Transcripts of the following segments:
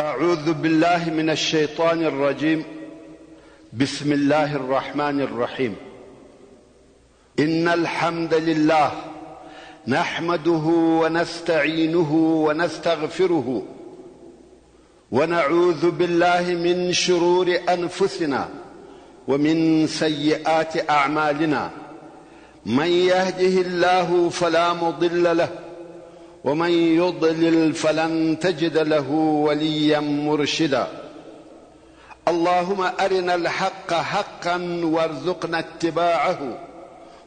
أعوذ بالله من الشيطان الرجيم. بسم الله الرحمن الرحيم. إن الحمد لله نحمده ونستعينه ونستغفره ونعوذ بالله من شرور أنفسنا ومن سيئات أعمالنا. من يهده الله فلا مضل له ومن يضلل فلن تجد له وليا مرشدا. اللهم أرنا الحق حقا وارزقنا اتباعه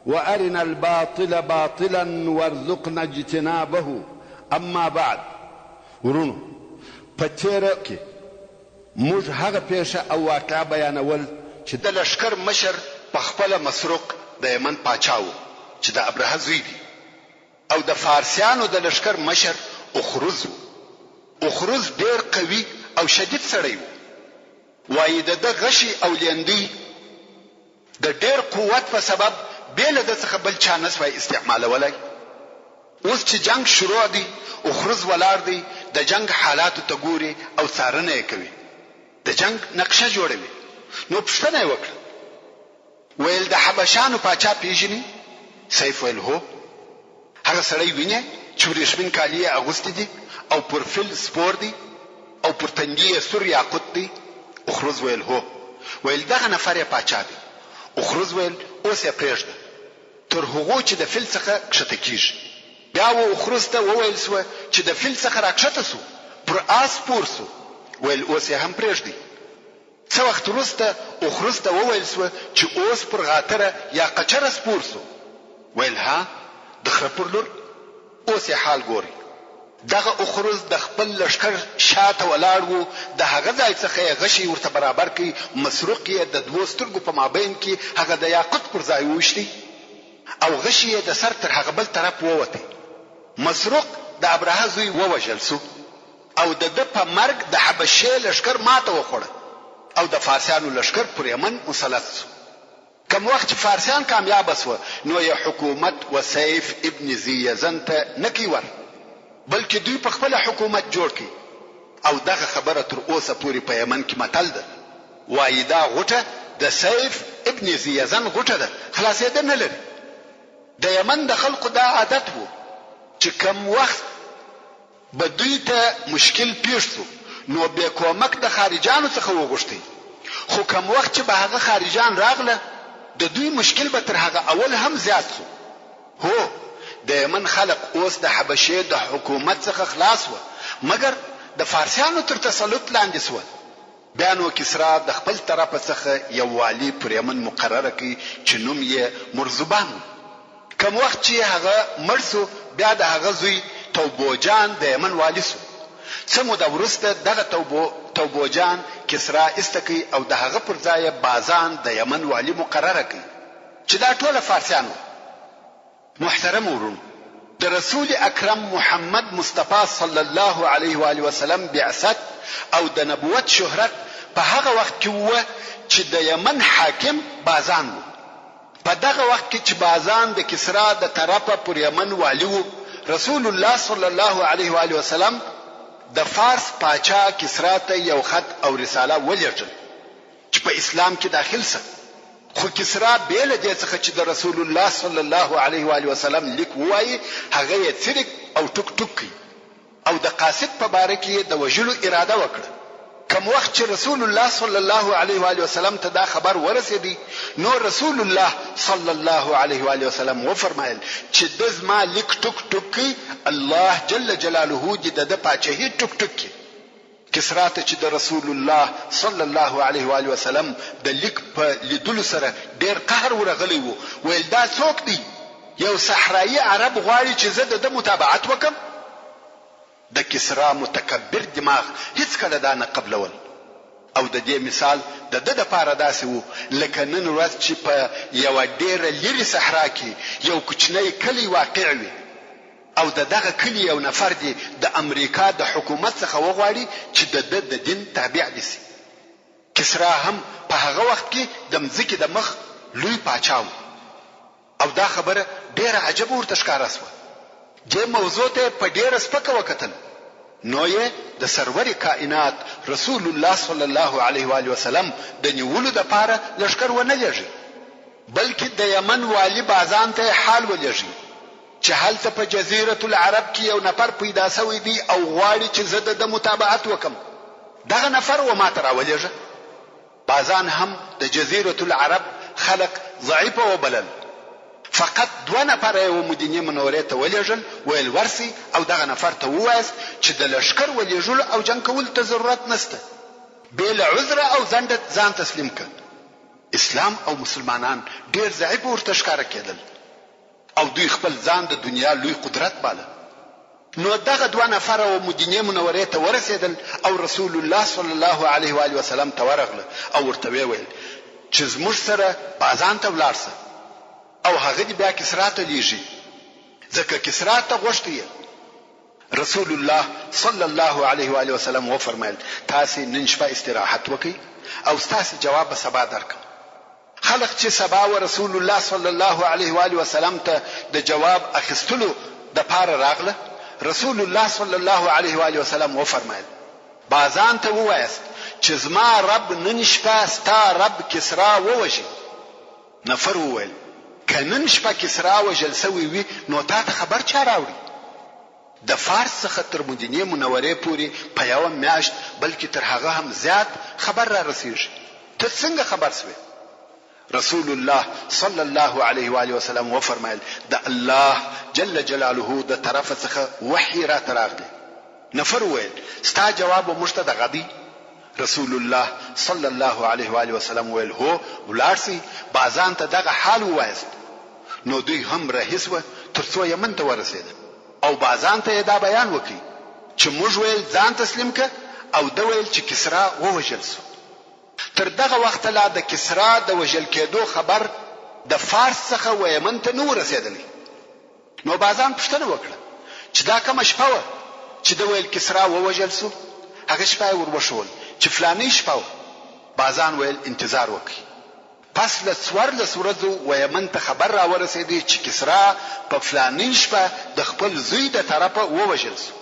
وأرنا الباطل باطلا وارزقنا اجتنابه. أما بعد، ورونو پتیره کې موږ هغه پیښه او واقعه بیانول چې د لشکر مشر په خپل مسروق د یمن پاچا و چې د ابرهه زوی دی، او د فارسیانو د لشکر مشر اخروز و. اخروز ډیر قوي او شدید سړی و. وایي د غشي او لیندۍ د ډیر قوت په سبب بیل د څخه بل چا نسوای استعمالولای. اوس چې جنگ شروع دی، اخروز ولاړ دی، د جنگ حالاتو ته ګوري او څارنه یې کوي، د جنگ نقشه جوړوي. نو پوښتنه یې وکړه، ویل د حبشانو پاچا پیژني؟ سیف ویل هو. هغه سړی ویني چې ورېښمین کالي یې اغوستي دي او پر فیل سپور دی او پر تندي یې سور یاقوت دی؟ اخروز ویل هو. ویل دغه نفر یې پاچا دی. اخروز ویل اوس یې پرېږده تر هغو چې د فیل څخه کښته کیږي. بیا و اخروز ته وویل سوه چې د فیل څخه راکښته سو، پر آس سپور سو. ویل اوس یې هم پرېږدئ. څه وخت وروسته اخروز ته وویل سوه چې اوس پر غاتره یا قچره سپور سو. ویل ها، د خره پر لور. اوس یې حال ګوري. دغه اخروز د خپل لشکر شاته ولاړ و. د هغه ځای څخه یې غشي ورته برابر کړي، مسروق یې د دوو سترګو په مابین کې هغه د یاقوت پر ځای وویشتي او غشي یې د سر تر هغه بل طرف ووتی. مسروق د ابرهه زوی ووژل سو او د ده په مرګ د حبشې لشکر ماته وخوړه او د فارسیانو لشکر پر یمن مسلط سو. کم وخت چې فارسیان کامیاب سوه، نو یې حکومت و سیف ابن ذی یزن ته نکی ور، بلکې دوی په خپل حکومت جوړ کړي. او دغه خبره تر اوسه پورې په یمن کې متل ده، وایي دا غوټه د سیف ابن ذی یزن غوټه ده، خلاصېده نه لري. د یمن د خلقو دا عادت وو چې کم وخت به دوی ته مشکل پیښ سو، نو بیا کومک د خارجانو څخه وغوښتي. خو کم وخت چې به هغه خارجان راغله، د دوی مشکل به تر هغه اول هم زیات سو. هو، د یمن خلق اوس د حبشې د حکومت څخه خلاص و، مګر د فارسیانو تر تسلط لاندې سو. بیا نو کسرا د خپل طرف څخه یو والی پر یمن مقرره کړي چې نوم یې مرزبان و. کم وخت چې هغه مړ سو، بیا د هغه زوی توبوجان د یمن والی سو. څه موده وروسته دغه توبوجان کسرا استکی او د هغه پر ځای بازان د یمن والی مقرره کړي چې دا ټول فارسیان وو. محترم ورونو، د رسول اکرم محمد مصطفی صلی الله علیه و آله وسلم بعثت او د نبوت شهرت په هغه وخت کې و چې د یمن حاکم بازان وو. په دغه وخت کې چې بازان د کسرا د طرفه پر یمن والی وو، رسول الله صلی الله علیه و آله وسلم د فارس پاچا کسرا ته یو خط او رساله ولېږل چې په اسلام کې داخل شه. خو کسرا بیل دې څخه چې د رسول الله صلی الله علیه و آله وسلم لیک وایي، هغه یې څرک او ټوک ټوک کړي او د قاصد په باره کې د وژلو اراده وکړه. کم وخت چې رسول الله صلی الله علیه و آله وسلم ته دا خبر ورسېدی، نو رسول الله صلی الله علیه و آله وسلم وفرمایل چې د زما لیک ټوک ټوک کړي، الله جل جلاله دې د پاچاهي ټوک ټوک کړي. کسرا ته چې د رسول الله صلی الله علیه و آله وسلم د لیک په لیدلو سره ډیر قهر ورغلی وو. ویل دا څوک دی؟ یو صحرایي عرب غواړي چې زه د متابعت وکم؟ د کسرا متکبر دماغ هیڅ کله دا نه قبلول. او د دې مثال د د لپاره داسې وو لکه نن ورځ چې په یو ډیره لري صحرا کې یو کوچنی کلی واقع وي او دغه کلی یو نفر دی د امریکا د حکومت څخه وغواړي چې د دین تابع دي. کسرا هم په هغه وخت کې د مځکې د مخ لوی پاچا و او دا خبره ډیره عجب ورته ښکاره شوه. دې موضوع ته په ډیره سپکه وکتل. نو یې د سرور کائنات رسول الله صلی الله علیه و آله وسلم د نیولو د پاره لشکر ونه لېږي، بلکې د یمن والی بازان ته حال ولېږي چې هلته په جزیره العرب کې یو نفر پیدا شوی دی او غواړي چې زه د متابعت وکم. دغه نفر و ما ته راولېږه. بازان هم د جزیره العرب خلق ضعیفه وبلل. فقط 2 نفر یې مدینه منورې ته ولېږل، ویل ورسي او دغه نفر ته ووایست چې د لشکر ولېږلو او جنګ کولو ته ضرورت نشته، بې له عذر او ځان تسلیم کړ. اسلام او مسلمانان ډېر ضعیف ورته ښکاره کېدل او دوی خپل ځان د دنیا لوی قدرت باله. نو دغه 2 نفر او مدینه منورې ته ورسېدل او رسول الله صلی الله علیه و آله وسلم ته ورغله او ورته ویل چې زموږ سره بازان ته ولاړ شه او هغه دې بیا کسرا ته لیږي، ځکه کسرا ته غوښتي. رسول الله صلی الله علیه و آله وسلم وفرمایل تاسو نن شپه استراحت وکړئ او تاسو جواب به سبا درکړم. خلق چې سبا و رسول الله صلی الله علیه و آله وسلم ته د جواب اخیستلو د پاره راغله. رسول الله صلی الله علیه و آله وسلم وفرمایل بازان ته ووایست چې زما رب نن شپه ستا رب کسرا ووژي. نفر وویل که نن شپه کسرا وژل سوی وي نو تا ته خبر چا راوړي؟ د فارس څخه تر مدینه منورې پورې په یوه میاشت بلکې تر هغه هم زیات خبر را رسیږي. ته څنګه خبر سوې؟ رسول الله صلی الله علیه و آله وسلم وفرمایل د الله جل جلاله د طرف څخه وحی را تراغلی. نفر ویل ستا جواب موږ ته دغه دی؟ رسول الله صلی الله علیه و آله وسلم ویل هو، ولاړ سئ بازان ته دغه حال ووایست. نو دوی هم رهیس و تر څو یمن ته ورسېدل او بازان ته دا بیان وکړي چې موږ ویل ځان تسلیم کړه او د ویل چې کسرا ووژل سو. تر دغه وخت لا د کسرا د وژل کېدو خبر د فارس څخه و یمن ته نو رسېدلی. نو بازان پوښتنه وکړه چې دا کومه شپه وه چې د ویل کسرا ووژل سو؟ هغه شپه ور وښول چې فلاني شپه. بازان ویل انتظار وکړي. پس له 14 ورځو و یمن ته خبر را ورسېدی چې کسرا په فلاني شپه د خپل زوی د طرفه ووژل سو.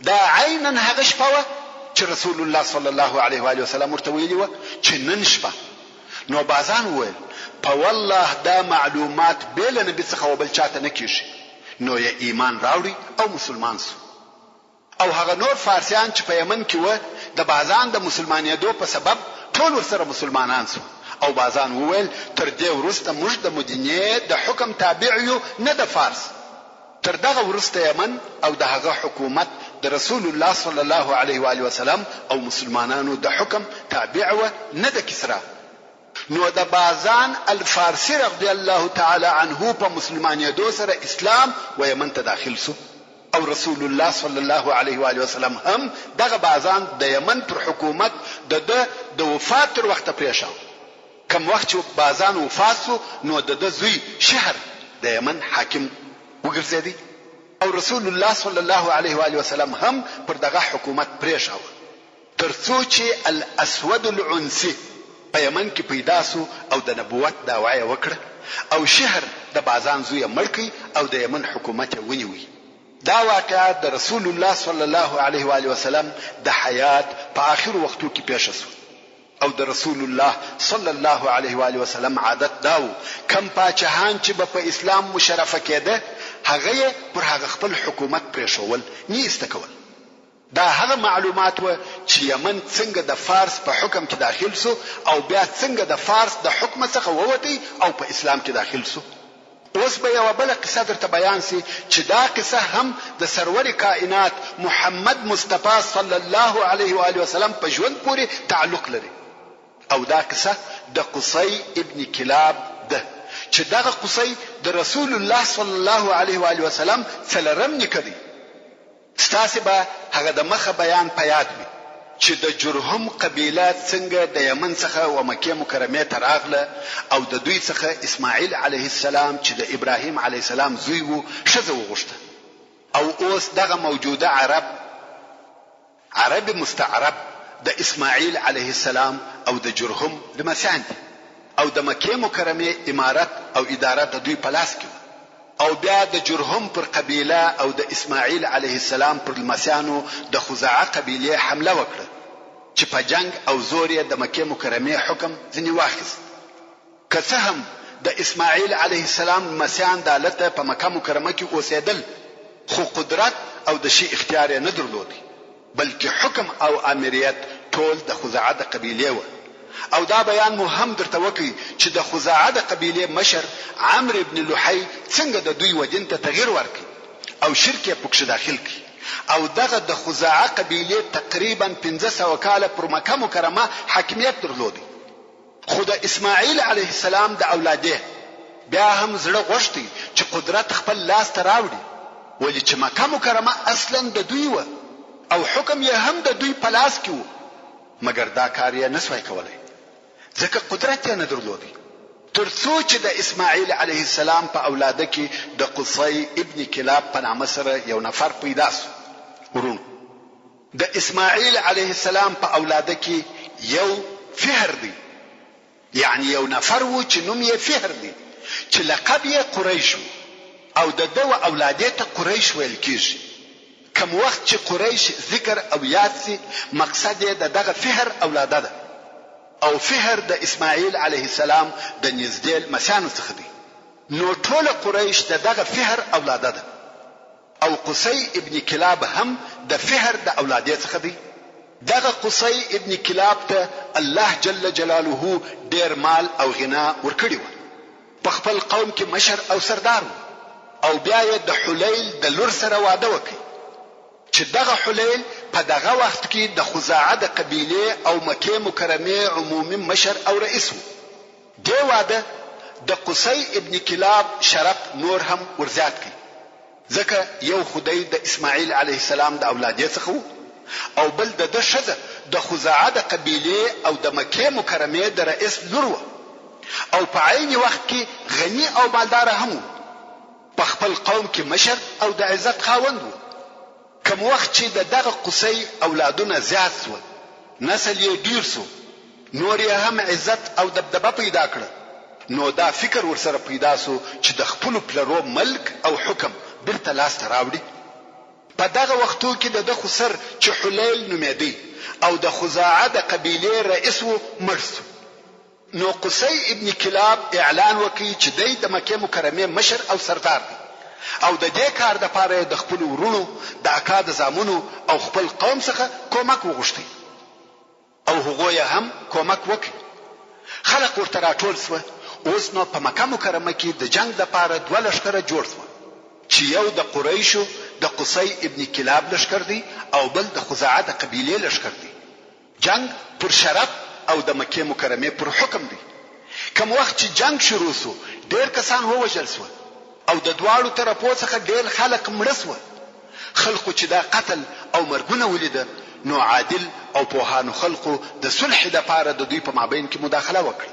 دا عیناً هغه شپه وه چې رسول الله صلی الله علیه و آله وسلم ورته ویلي وه چې نن شپه. نو بازان وویل په والله دا معلومات بې له نبي څخه و بل چاته نه کېږي. نو یې ایمان راوړي او مسلمان سو. او هغه نور فارسیان چې په یمن کې وه د بازان د مسلمانېدو په سبب ټول ورسره مسلمانان سو. او بازان وویل تر دې وروسته موږ د مدینې د حکم تابع یو نه د فارس. تر دغه وروسته یمن او د هغه حکومت د رسول الله صلی الله علیه و آله وسلم او مسلمانانو د حکم تابع و نه د کسرا. نو د بازان الفارسی رضی الله تعالی عنه په مسلمانېدو سره اسلام و یمن ته داخل سو. او رسول الله صلی الله علیه و آله وسلم هم دغه بازان د یمن پر حکومت د وفات تر وخت پریښاو. کم وخت چې بازان وفات سو نو د زوی شهر د یمن حاکم وګرځیدي او رسول الله صلی الله علیه و آله وسلم هم پر دغه حکومت پریښاو ترڅو چې الاسود العنسی په یمن کې پیدا سو او د نبوت دعوی وکړه او شهر د بازان زوی مړکی او د یمن حکومت ونیوي. دا واقعه د رسول الله صلی الله علیه و آله وسلم د حیات په آخر وختو کې پیښ شو. او د رسول الله صلی الله علیه و آله وسلم عادت داو کم پاچهان چې په اسلام مشرفه کېده هغه پر هغه خپل حکومت پرېښول نه استکول. دا هغه معلومات و چې یمن څنګه د فارس په حکم کې داخل سو او بیا څنګه د فارس د حکم څخه ووتی او په اسلام کې داخل سو. اوس به یو بل قصه درته بیان سي چې دا قصه هم د سرور کائنات محمد مصطفی صلی الله علیه و آله وسلم په ژوند پورې تعلق لري. او دا قصه د قصي ابن کلاب ده چې دغه قصي د رسول الله صلی الله علیه و آله وسلم څلرم نکدي. ستاسو به هغه د مخه بیان پیاد وي چې د جرهم قبیله څنګه د یمن څخه و مکه مکرمه ته راغله او د دوی څخه اسماعیل علیه السلام چې د ابراهیم علیه السلام زوی وو ښځه وغوښته. او اوس دغه موجوده عرب مستعرب د اسماعیل علیه السلام او د جرهم لمسیان دي او د مکه مکرمه امارت او اداره د دوی په لاس کې او بیا د جرهم پر قبیله او د اسماعیل علیه السلام پر لمسیانو د خزاعه قبیله حمله وکړه چې په جنگ او زور یې د مکه مکرمه حکم ځنی واخیست. که څه هم د اسماعیل علیه السلام مسیان دالته په مکه مکرمه کې اوسېدل، خو قدرت او د شی اختیار نه درلود، بلکې حکم او امریت ټول د خزاعه د قبیله و. او دا بیان مو هم درته وکي چې د خزاعه د قبیله مشر عمرو ابن لحی څنګه د دوی وجن ته تغییر ورکړي او شرک یې پکښ داخل کړي، او دغه د خزاعه قبیله تقریبا 1500 کاله پر مکه مکرمه حاکمیت درلود. خو د اسماعیل علیه السلام د اولاده بیا هم زړه غوښتي چې قدرت خپل لاس ته راوړي، ولې چې مکه مکرمه اصلا د دوی و او حکم یې هم د دوی په لاس کې و، مګر دا کار یې نسوای کولای ځکه قدرت یې نه درلود. ترڅو چې د اسماعیل علیه السلام په اولاده کې د قصي ابن کلاب په نامه سره یو نفر پیدا شو. ورونو، د اسماعیل علیه السلام په اولاده کې یو فهر دی، یعنی یو نفر و چې نوم یې فهر دی، چې لقب یې قریش او د دو اولاده ته قریش ویل کیږي. کوم وخت چې قریش ذکر او یاد سي، مقصد یې دغه فهر اولاده ده، او فهر د اسماعیل علیه السلام د نږدې مسیانو څخه دی. نو ټول قریش دغه فهر اولاده ده، او قصي ابن کلاب هم د فهر د اولاده څخه دی. دغه قصي ابن کلاب ته الله جل جلاله ډیر مال او غنا ورکړي و، په خپل قوم کې مشر او سردار و، او بیا یې د حلیل د لور سره واده وکړي چې دغه حلیل په دغه وخت کې د خزاعه د قبیله او مکه مکرمه عمومي مشر او رئیس و. دی واده د قصي ابن کلاب شرف نور هم ورزیات کړي، ځکه یو خدای د اسماعیل علیه السلام د اولاده څخه او بل د شذ د خزاعه د قبیله او د مکه مکرمه د رئیس لور و، او په عین وخت کې غنی او مالدار هم و، په خپل قوم کې مشر او د عزت خاوند و. کوم وخت چې دغه قصي اولادونه زیات شو، نسل یې ډیر شو، نور یې هم عزت او دبدبه پیدا کړ، نو دا فکر ورسره پیدا شو چې د خپل پلرو ملک او حکم بیرته لاس ته راوړي. په دغه وختو کې د خسر چې حلیل نومېدی او د خزاعه د قبیله رئیس و مړ شو. نو قصي ابن کلاب اعلان وکړي چې دی د مکه مکرمه مشر او سردار دی، او د دې کار د پاره د خپل ورونو د اکاد زامنو او خپل قوم څخه کومک وغوښتي، او هغه یې هم کومک وکړي. خلق ورته راټول شو. اوس نو په مکه مکرمه کې د جنگ د پاره دوه لښکره جوړ شو، چې یو د قریشو د قصي ابن کلاب لښکر دی او بل د خزاعه د قبیله لښکر دی. جنگ پر شرف او د مکه مکرمه پر حکم دی. کوم وخت چې جنگ شروع شو، ډېر کسان ووژل شو او د دواړو طرفو څخه ډېر خلک مړ شو. خلکو چې دا قتل او مرګونه ولیده، نو عادل او پوهانو خلکو د صلح لپاره د دوی په مابین کې مداخله وکړه.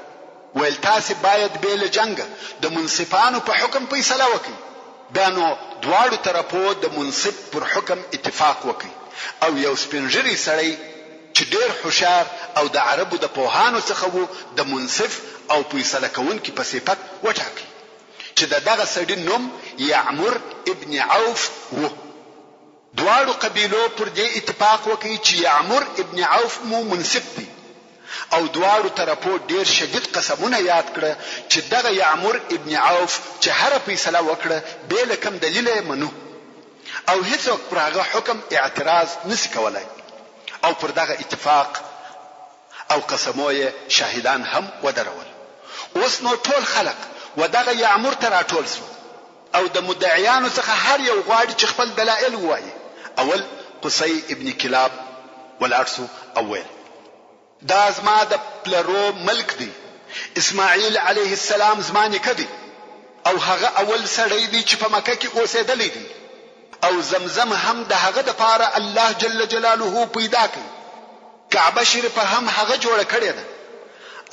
ویل تاسو باید بیل جنگ د منصفانو په حکم فیصله وکړي. دا نو دواړو طرفو د منصف پر حکم اتفاق وکړي، او یو سپینږیری سړی چې ډېر هوښیار او د عربو د پوهانو څخه وو د منصف او فیصله کوونکي په صفت وټاکي، چې دغه سړی نوم یعمر ابن عوف وو. دواړو قبیلو پر دې اتفاق وکړي چې یعمر ابن عوف مو منصف دی، او دواړو طرفو ډېر شدید قسمونه یاد کړه چې دغه یعمر ابن عوف چې هر فیصله وکړه به له کوم دلیل یې منو، او هیڅوک پر هغه حکم اعتراض نشي کولای. او پر دغه اتفاق او قسمو یې شاهدان هم ودرول. اوس نو ټول خلق ودغه یعمر ته راټول شو، او د مدعیانو څخه هر یو غواړي چې خپل دلایل ووایي. اول قصي ابن کلاب والارسو اول، دا زما د پلرو ملک دی، اسماعیل علیه السلام زما نیکه دی، او هغه اول سړی دی چې په مکه کې اوسېدلی دی، او زمزم هم د هغه د پاره الله جل جلاله پیدا کړ. کعبه شریفه هم هغه جوړه کړې ده،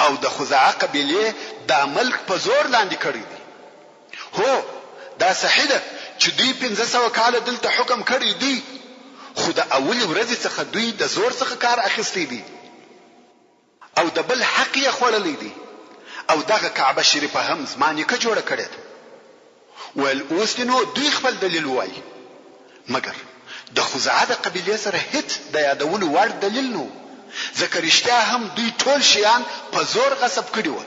او د خزاعه قبیله دا ملک په زور لاندې کړی دی. هو دا صحیح ده چې دوی 1500 کال دلته حکم کړی دی، خو د اول ورځې څخه دوی د زور څخه کار اخیستی دی، او د بل حق یې خوړلی دی، او دغه کعبه شریفه هم زما نیکه جوړه کړې ده. ول اوس نو دوی خپل دلیل وایي مګر د خزاعه د قبیلې سره هیڅ د یادولو وړ دلیل نو ځکه رښتیا هم دوی ټول شیان په زور غصب کړي وو.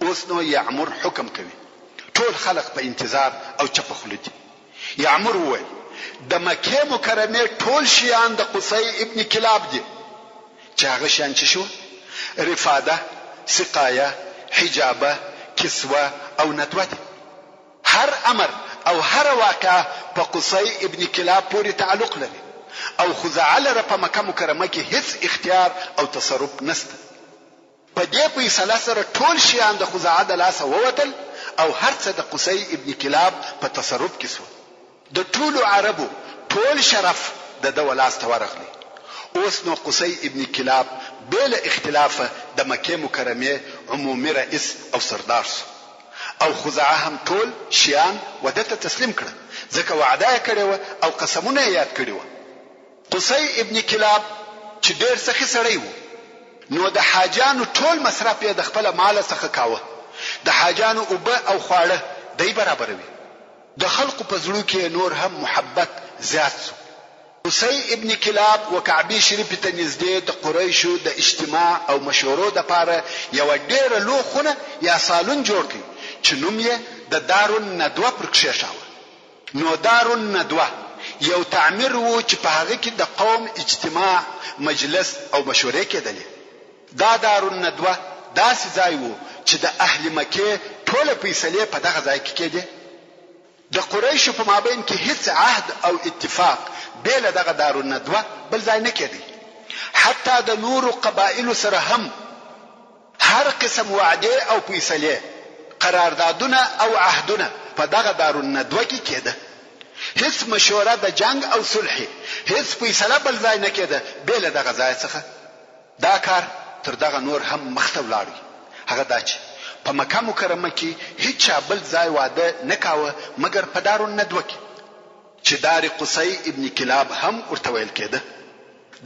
اوس نو یعمر حکم کوي ټول خلق په انتظار او چپ خوله دي. یعمر وویل د مکه مکرمه ټول شیان د قصي ابن کلاب دي چې هغه شیان چې شو رفاده سقایه حجابه کسوه او ندوه دي. هر امر او هر واقعه په قصي ابن کلاب پورې تعلق لري او خزاعه لره په مکه مکرمه کې هیڅ اختیار او تصرف نشته. په دې فیصله سره ټول شیان د خزاعه د لاسه ووتل او هر څه د قصي ابن کلاب په تصرف کې شو. د ټولو عربو ټول شرف د دولاس ته ورغلی. اوس نو قصي ابن کلاب بلا اختلافه د مکه مکرمه عمومي رئیس او سردار شو او خزاعه هم ټول شیان ودته تسلیم کړه ځکه وعده یې کړې او قسمونه یاد کړی و. قصي ابن کلاب چې ډېر سخي سړی و نو د حاجانو ټول مصرف یې د خپل مال څخه کاوه. د حاجانو اوبه او خواړه دی برابروي. د خلقو په زړه کې نور هم محبت زیات شو. قصي ابن کلاب وکعبه شریف ته نږدې د قریشو د اجتماع او مشورو د پاره یو ډېر لوخونه یا سالون جوړ کړ چې نوم یې د دارالندوه پر کښېښاوه. نو دارالندوه یو تعمیر وو چې په هغه کې د قوم اجتماع مجلس او مشورې کېدلې. دا دارالندوه داسې ځای وو چې د اهل مکه ټول فیصلې په دغه ځای کې کېدې. د قریشو په مابین کې هیڅ عهد او اتفاق بل دغه دارالندوه بل ځای نه کېدی. حتی د نورو قبایلو سره هم هر قسم وعده او فیصلې قراردادونه او عهدونه په دغه دارالندوه کې کېده. هیڅ مشوره د جنگ او صلح هیڅ فیصله بل ځای نه کېده بل دغه ځای څخه. دا کار تر دغه نور هم مخته ولاړی. هغه دا چې په مکه مکرمه کې هیڅ بل ځای واده نه کاوه مګر په دارالندوه کې چې دار قصي ابن کلاب هم ورته ویل کېده.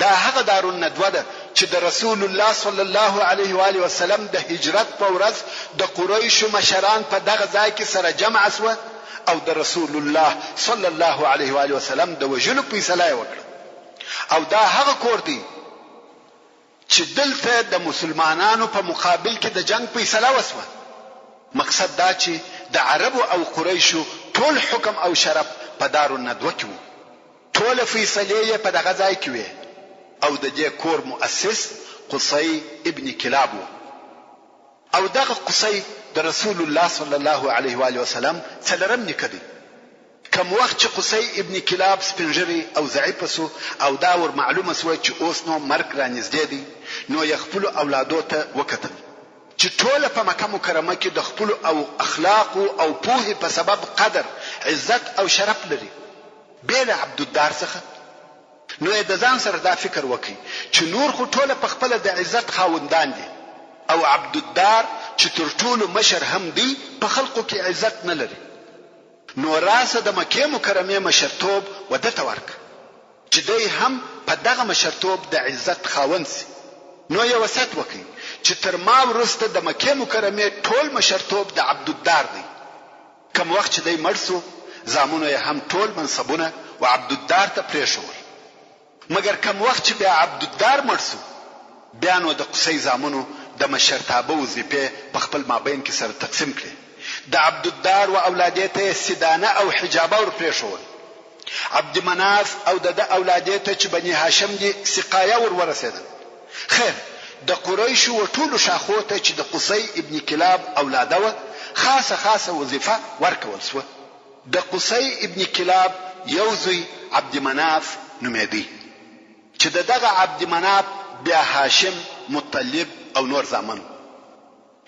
دا هغه دارالندوه ده چې د رسول الله صلی الله علیه و آله وسلم د هجرت په ورځ د قریشو مشران په دغه ځای کې سره جمع شو او د رسول الله صلی الله علیه و آله وسلم د وجلو فیصله وکړه. او دا هغه کور دی چې دلته د مسلمانانو په مقابل کې د جنگ فیصله وسوه. مقصد دا چې د عربو او قریشو ټول حکم او شرف په دارالندوه کې وو. ټول فیصلې په دغه ځای کې وي او د دې کور مؤسس قصي ابن کلاب وو. او دغه قصي د رسول الله صلی الله علیه و آله وسلم څلرم نکدي. کوم وخت چې قصي ابن کلاب سپنجري او ضعیف سو او دا ور معلومه سو چې اوس نو مرګ را نږدې دی نو یې خپل اولادو ته وکتل چې ټول په مکه مکرمه کې د خپل او اخلاق او پوهه په سبب قدر عزت او شرف لري بیل عبدالدار څخه. نو یې د ځان سره دا فکر وکړي چې نور خو ټول په خپل د عزت خاوندان دي او عبدالدار چې تر ټولو مشر هم دی په خلقو کې عزت نه لري. نو راسه د مکه مکرمه مشرتوب ودته ورک چې دوی هم په دغه مشرتوب د عزت خاوند سي. نو یې وسات وکړي چې تر ما ورسته د مکه مکرمه ټول مشرتوب د عبدالدار دی. کوم وخت چې دوی مرسو زامنو یې هم ټول منصبونه او عبدالدار ته پریښول. مګر کوم وخت چې بیا عبدالدار مرسو بیا نو د قصي زامنو د مشرتابه وظیفه په خپل مابین کې سره تقسیم کړي. د عبدالدار او اولادیته سدانه او حجابه ور پریښول. عبد مناف او د اولادیته چې بني هاشم دي سقایه ور ورسېدل. خیر د قریش او ټولو شاخو ته چې د قصي ابن کلاب اولاده خاصه وظیفه ورکول شو. د قصي ابن کلاب یوزي عبد مناف نومېدی چې دغه عبد مناف بیا هاشم مطلب او نور زامن.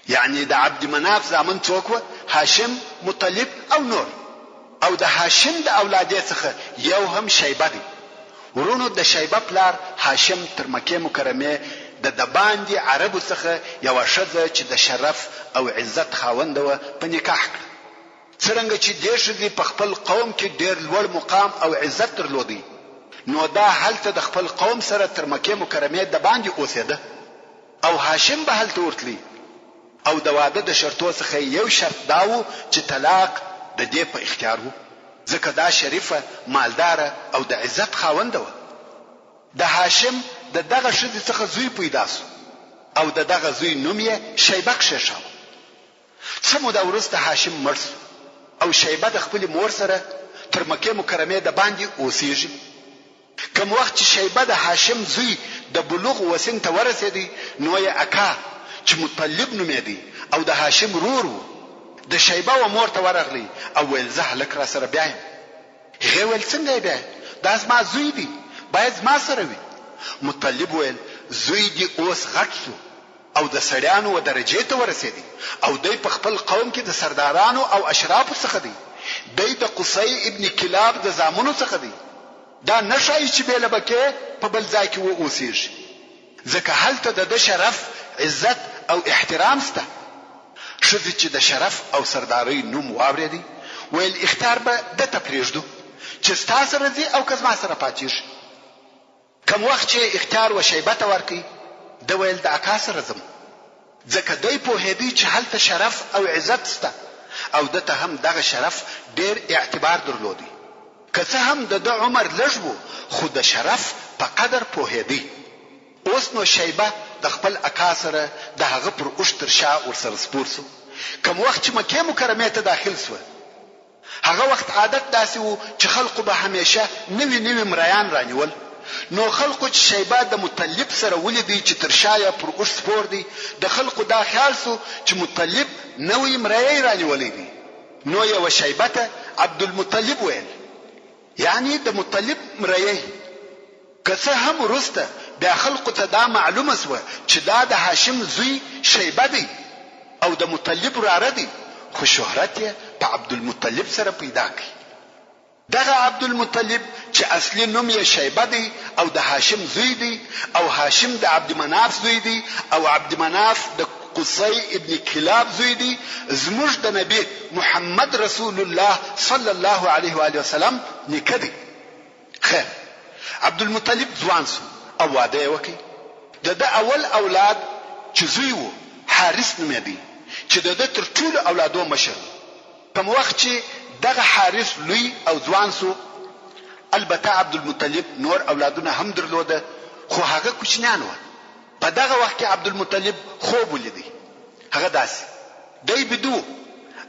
یعنی د عبد مناف زامن څوک و؟ هاشم مطلب او نور. او د هاشم د اولادې څخه یو هم شیبه دی. ورونو د شیبه پلار هاشم تر مکه مکرمه د باندې عربو څخه یو شذ چې د شرف او عزت خاوند و په نکاح کړ. څنګه چې د شذ په خپل قوم کې ډېر لوړ مقام او عزت درلودي نو دا هلته د خپل قوم سره تر مکه مکرمه د باندې اوسېده او هاشم به هلته ورتلی. او د واده د شرطو څخه یو شرط داو چې طلاق د دې په اختیار وو، ځکه دا شریفه مالداره او د عزت خاونده وه. د هاشم د دغه ښځې څخه زوی پیدا سو او د دغه زوی نوم یې شیبه کښېښاوه. څه موده وروسته هاشم مړ سو او شیبه د خپلې مور سره تر مکې مکرمې د باندې اوسېږي. کوم وخت چې شیبه د هاشم زوی د بلوغ وسن ته ورسېدی نو یې اکا چې مطلب نومېدی او د هاشم ورور و د شیبه و مور ته ورغلی او ویل زه هلک را سره بیایم. هغې ویل څنګه یې بیایې؟ دا زما زوی دی، باید زما سره وي. مطلب ویل زوی دی اوس غټ سو او د سړیانو و درجې ته ورسېدی او دی په خپل قوم کې د سردارانو او اشرافو څخه دی. دی د قصي ابن کلاب د زامنو څخه دی. دا نشای چې بیله بکې په بل ځای کې و اوسېږي، ځکه هلته د شرف عزت او احترام سته. ښځې چې د شرف او سردارۍ نوم واورېدی ویل اختیار به دته پرېږدو چې ستا سره ځي او که زما سره پاتېږي. کوم وخت چې اختیار و شیبه ته ورکړي ده ویل د اکا سره ځم، ځکه دی پوهېدی چې هلته شرف او عزت سته او دته هم دغه شرف ډېر اعتبار درلودی. که څه هم د ده عمر لږ و خو د شرف په قدر پوهېدی. اوس نو شیبه د خپل اکا سره د هغه پر اوښ تر شا ورسره سپور سو. کوم وخت چې مکې مکرمې ته داخل سوه هغه وخت عادت داسې و چې خلقو به همیشه نوي نوي مریان رانیول. نو خلقو چې شیبه د مطلب سره ولیدی چې تر شا یې پر اوښ سپور دی د خلقو دا خیال سو چې مطلب نوی مریی رانیولی دی. نو یو شیبه ته عبدالمطلب ویل، یعنی د مطلب مریی. که څه هم وروسته بیا خلقو ته دا معلومه سوه چې دا د هاشم زوی شیبه دی او د مطلب وراره دی، خو شهرت یې په عبدالمطلب سره پیدا کړي. دغه عبدالمطلب چې اصلي نوم یې شیبه دی او د هاشم زوی دی او هاشم د عبدمناف زوی دی او عبدمناف د قصي ابن کلاب زوی دی، زموږ د نبی محمد رسول الله صلی الله علیه و آله وسلم نیکه دی. خیر، عبدالمطلب ځوان سو او واده یې وکړ. د اول اولاد چې زوی و حارث نومېدی چې د ده تر ټولو اولادو مشر. کوم وخت چې دغه حارث لوی او ځوان سو البته عبدالمطلب نور اولادونه هم درلوده خو هغه کوچنیان وه. په دغه وخت کې عبدالمطلب خوب ولیدی. هغه داسې دی بدو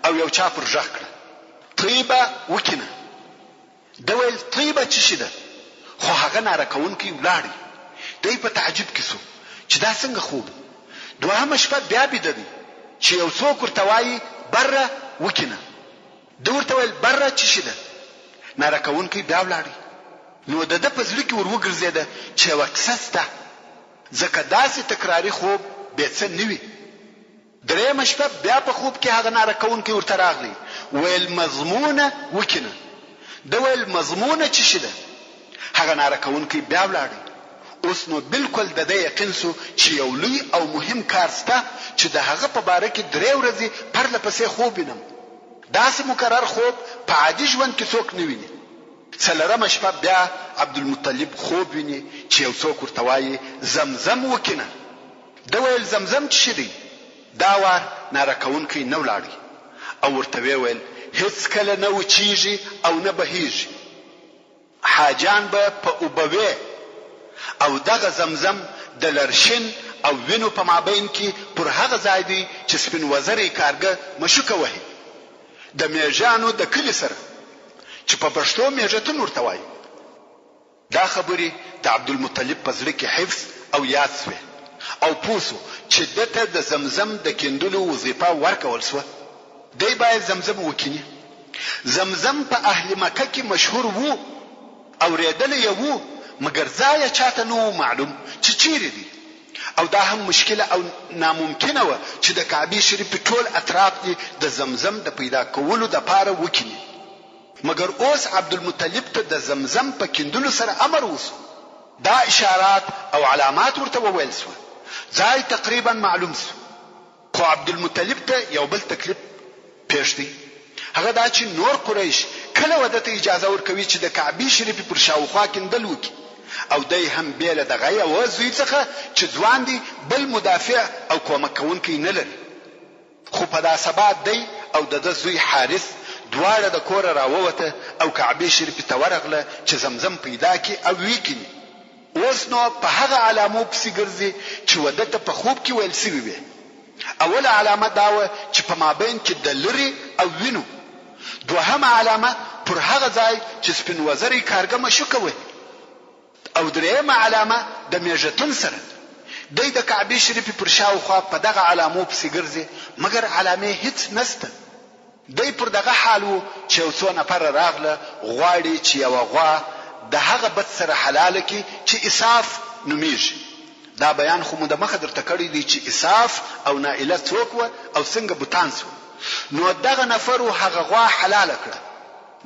او یو چا پر غږ کړه طیبه وکینه. ده ویل طیبه څه شي ده؟ خو هغه ناره کوونکی ولاړی. دی په تعجب کې سو چې دا څنګه خوب. دوهمه شپه بیا بیده دی چې یو څوک ورته وایي بره وکینه. ده ورته ویل بره څه شي ده؟ ناره کوونکی بیا ولاړی. نو د ده په زړه کې ور وګرځېده چې یوه کیسه سته، ځکه داسې تکراري خوب بې څه نه وي. درېیمه شپه بیا په خوب کې هغه ناره کوونکی ورته راغلی ویل مضمونه وکینه. ده ویل مضمونه څه شي ده؟ هغه ناره کوونکی بیا ولاړی. اوس نو بالکل د ده یقین سو چې یو لوی او مهم کار سته چې د هغه په باره کې 3 ورځې پرله پسې خوب وینم. داسې مکرر خوب په عادي ژوند کې څوک نه ویني. څلورمه شپه بیا عبدالمطلب خوب ویني چې یو څوک ورته وایي زمزم وکینه. ده ویل زمزم څه شي دی؟ دا وار ناره کوونکی نه ولاړی او ورته ویل هیڅ کله نه وچیږي او نه بهیږي، حاجان به په اوبوي او دغه زمزم د لرشن او وینو په مابین کې پر هغه ځای دی چې سپین وزرې کارګه مشوکه وهي د میژانو د کلي سره چې په پښتو میژتون ورته وایي. دا خبرې د عبدالمطلب په زړه کې حفظ او یاد سوې او پوه سو چې دته د زمزم د کیندلو وظیفه ورکول سوه. دی باید زمزم وکیني. زمزم په اهل مکه کې مشهور وو اورېدلی یې وو مګر ځای چاته نو معلوم چې چیرې دی او دا هم مشکله او ناممکنه وه چې د کعبې شریف ټول اطراف دي د زمزم د پیدا کولو د پاره وکیني. مګر اوس عبدالمطلب ته د زمزم په کیندلو سره امر وسو. دا اشارات او علامات ورته وویل سوه. ځای تقریبا معلوم سو. خو عبدالمطلب ته یو بل تکلیف پیښ دی. هغه دا چې نور قریش کله ودته اجازه ورکوي چې د کعبې شریف پر شاوخوا کیندل وکړي او دی هم بیله دغه یو زوی څخه چې ځوان دی بل مدافع او کومک کوونکی نه لري. خو په دا سبا دی او د زوی حارث دواړه د کور راووته او کعبه شریف ته ورغله چې زمزم پیدا کی او وکړي. اوس نو په هغه علامو پسې ګرځي چې ودته په خوب کې ویل شوی وي. اوله علامه دا و چې په مابین کې د لری او وینو. دوهمه علامه پر هغه ځای چې سپین وزري کارګه مشوکه وي. او دریمه علامه د میژتون سره. د کعبه شریف پر شاوخوا په دغه علامو پسې ګرځي مګر علامه هیڅ نسته. دای پر دغه حالو چې څو نفر راغله غواړي چې یو غوا د هغه بد سره حلاله کی چې اساف نومیږي. دا بیان خو مو د مخه درته کړی دی چې اساف او نائله څوک و او څنګه بوتان سو. نو دغه نفر هغه غوا حلاله کړه.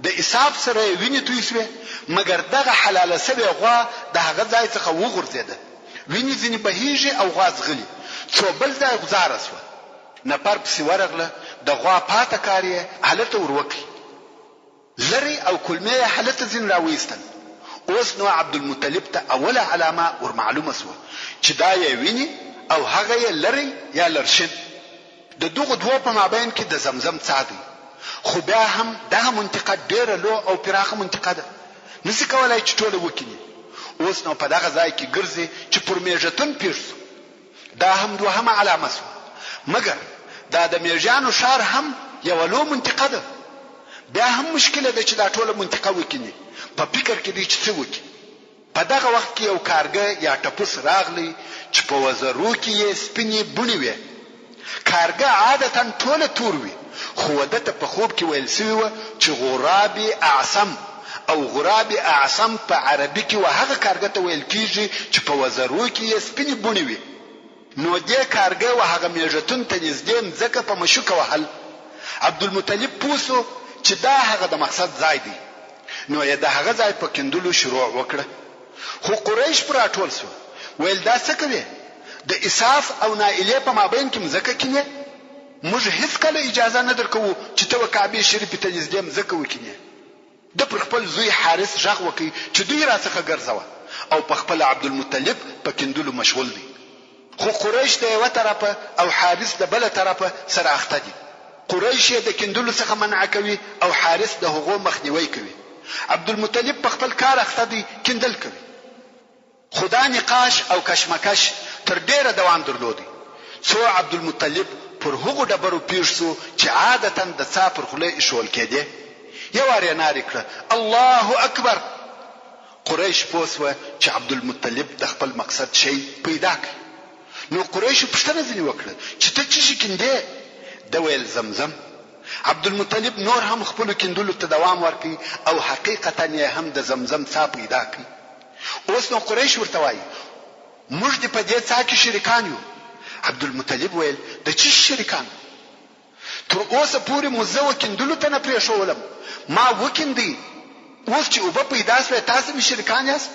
د اساف سره ویني توي سوې مګر دغه حلاله سوې غوا د هغه ځای څخه وغورځیده. ویني ځنی بهیږي او غوا ځغلي. څو بل ځای گزاره سو. نفر پسې ورغله د غوا پاته کاری حالت وروکي. لری او کلمه حالت ځین راويستل. اوس نو عبدالمطلب ته اوله علامه ور معلومه سو چې دا یې ویني او هغه یې لری یا لرشد. د دغه دوه په مابین کې د زمزم څادي. خو بیا هم دغه منطقه ډیره لو او پراخه منطقه ده. نسی کولای چې ټول وکړي. اوس نو په دغه ځای کې ګرځي چې پر میژتون پیښ. دا هم دوهمه علامه سو. مګر دا د میرجانو شهر هم یو لو منطقه ده. بیا هم مشکله ده چې دا ټول منطقه وکړي. په فکر کې دي چې څه وکړي. په دغه وخت کې یو کارګه یا ټپوس راغلی چې په وزرو کې یې سپینې بونې وي. کارګه عادتا ټول تور وي. خو دته په خوب کې ویل شوی و چې غراب اعصم او غراب اعصم په عربي کې وهغه کارګه ته ویل کیږي چې په وزرو کې یې سپینې بونې وي. نو دې کارګه وهغه میژتون ته نږدې ځکه په مشوکه وهل. عبدالمطلب پوسو چې دا هغه د مقصد ځای دی. نو یې د هغه ځای په کندلو شروع وکړه. خو قریش پر اټول سو ویل دا څه کوي؟ د اساف او نائله په مابین کې مزکه کینه. موږ هیڅ کله اجازه نه درکو چې ته کعبه شریف ته نږدې مزکه وکینه. د پر خپل زوی حارث ژغ وکي چې دوی راڅخه ګرځاوه او په خپل عبدالمطلب په کندلو مشغول دي. خو قریش د یو طرفه او حارث د بل طرفه سره اخته دي. قریش د کندلو څخه منع کوي او حارث د هغو مخنیوي کوي. عبدالمطلب په خپل کار اخته دي کندل کوي. خدا نقاش او کشمکش تر ډیره دوام درلودي. څو عبدالمطلب پر هغو ډبرو پیښ سو چې عادتا د څا پر خله شول کېده. یو اړ ناری کړه الله اکبر. قریش پوسوه چې عبدالمطلب د خپل مقصد شي پیدا کړ. نو قریش پښتنه ځنی وکړه چې ته چی کیندې؟ د ویل زمزم. عبدالمطلب نور هم خپل کندلو ته دوام ورکړي او حقیقتا یې هم د زمزم څا پیدا کړي. اوس نو قریش ورته وایي موږ دې په دې څا کې شریکان یو. عبدالمطلب ویل د چی شریکان؟ تر اوسه پورې مزه وکندلو ته نه پریښولم. ما وکندي. اوس چې وب پیدا شوه تاسو می شریکان یاست.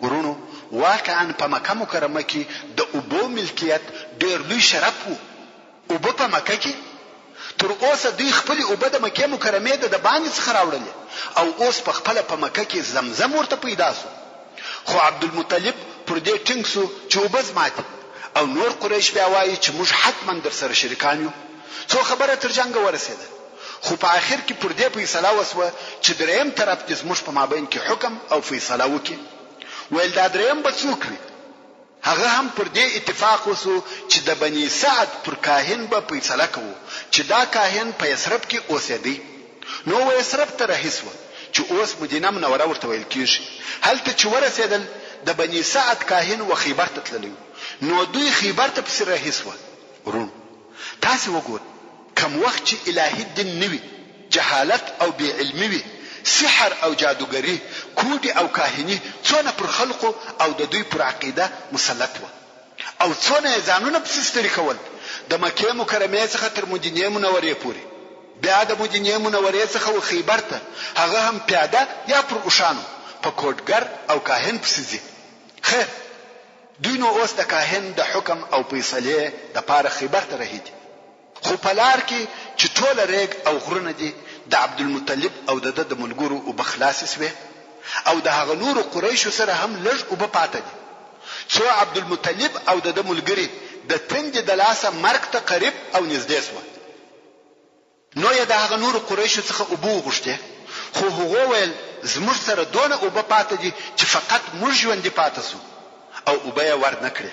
ورونو واقعا په مکه مکرمه کې د اوبو ملکیت ډېر لوی شرف وو. اوبه په مکه کې تر اوسه دوی خپل اوبه د مکه مکرمه د باندې څخه راوړل او اوس په خپل په مکه کې زمزم ورته پیدا شو. خو عبدالمطلب پر دې ټینګ شو چې اوبه زماته او نور قریش بیا وایي چې موږ حتما در سره شریکان یو. څو خبره تر جنگ ورسېده. خو په اخر کې پر دې فیصله وسوه چې دریم طرف دې زموږ په مابین کې حکم او فیصله وکړي. ویل دا دریم به څوک وي؟ هغه هم پر دې اتفاق وسو چې د بني سعد پر کاهن به فیصله کوو چې دا کاهن په یثرب کې اوسېدی. نو یثرب ته رهیسو چې اوس مدینه منوره ورته ویل کیږي. هلته چې ورسېدل د بني سعد کاهن و خیبر ته تللی. نو دوی خیبر ته پسې رهیسو. ورون تاسو وګور کوم وخت چې الهي دین نوي جهالت او بی علمي وي سحر او جادوګری کوډي او کاهنی څونه پر خلقو او د دوی پر عقیده مسلط و او څونه ځانونه په سستري کول. د مکه مکرمه څخه تر مدینه منورې پورې بیا د مدینه منورې څخه خیبر ته هغه هم پیاده یا پر اوشانو په کوډګر او کاهن پسې. خیر دوی نو اوس د کاهن د حکم او فیصله د پاره خیبر ته رهیدي. خو په لار کې چې ټول ریګ او غرونه دي د عبدالمطلب او د ملګرو او بخلاص سوه او د هغه نور قریش سره هم لږ او پاتې دي. څو عبدالمطلب او د ملګری د تند د لاسه مرګ ته قریب او نږدې سو. نو یې د هغه نورو قریشو څخه اوبه وغوښتې، خو هغه ویل زموږ سره دونه اوبه پاتې دي چې فقط موږ ژوندي پاتې سو، او اوبه یې ور نه کړې.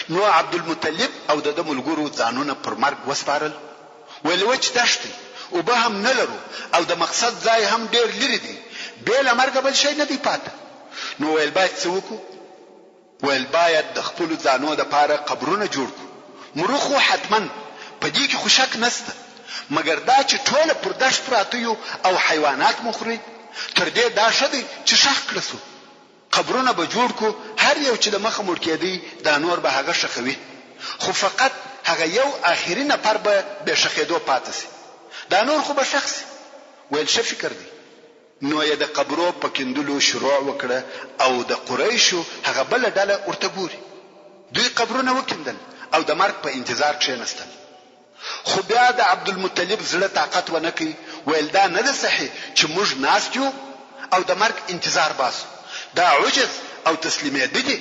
نو عبدالمطلب او د ده ملګرو ځانونه پر مرګ وسپارل. ویل وچ دښتې اوبه هم نه لرو او د مقصد ځای هم ډېر لرې دی، بې له مرګه بل شی نه دی پاته. نو ویل باید څه وکړو؟ ویل باید د خپلو ځانو دپاره قبرونه جوړ کړو. مرو خو حتما په دې کې خو شک نسته، مګر دا چې ټوله پر دشت پراته یو او حیوانات مو خوري، تر دې دا ښه دی چې ښخ کړه سو. قبرونه به جوړ کړو، هر یو چې د مخه مړ کېدی دا نور به هغه ښخوي، خو فقط هغه یو آخري نفر به بې ښخېدو پاته سي، دا نور خو به ښخ سي. ویل ښه فکر دی. نو یې د قبرو په کیندلو شروع وکړه او د قریشو هغه بله ډله ورته ګوري. دوی قبرونه وکیندل او د مرګ په انتظار کښېنستل. خو بیا د عبدالمطلب زړه طاقت ونه کړي. ویل دا نه ده صحیح چې موږ ناست یو او د مرګ انتظار باسو، دا عجز او تسلیمېدل دي.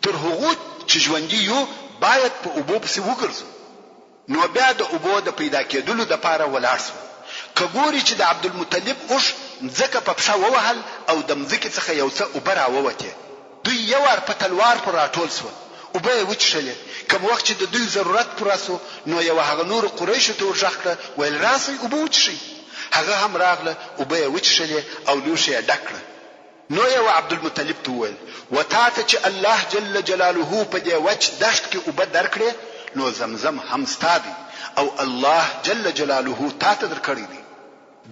تر هغو چې ژوندي یو باید په اوبو پسې وګرځو. نو بیا د اوبو د پیدا کېدلو دپاره ولاړ سو. که ګوري چې د عبدالمطلب اوښ ځکه په پښه ووهل او د مځکې څخه یو څه اوبه راووتې. دوی یو وار په تلوار پر راټول سول، اوبه یې وچښلې. کوم وخت چې د دوی ضرورت پوره سو، نو یو هغه نورو قریشو ته ورغږ کړه، ویل راسئ اوبه وچښئ. هغه هم راغله، اوبه یې وچښلې او لوښی یې ډک کړه. نو یو عبدالمطلب ته وویل و تا ته چې الله جل جلاله په دې وچ دشت کې اوبه درکړې، نو زمزم هم ستا دی او الله جل جلاله تا ته درکړی دی.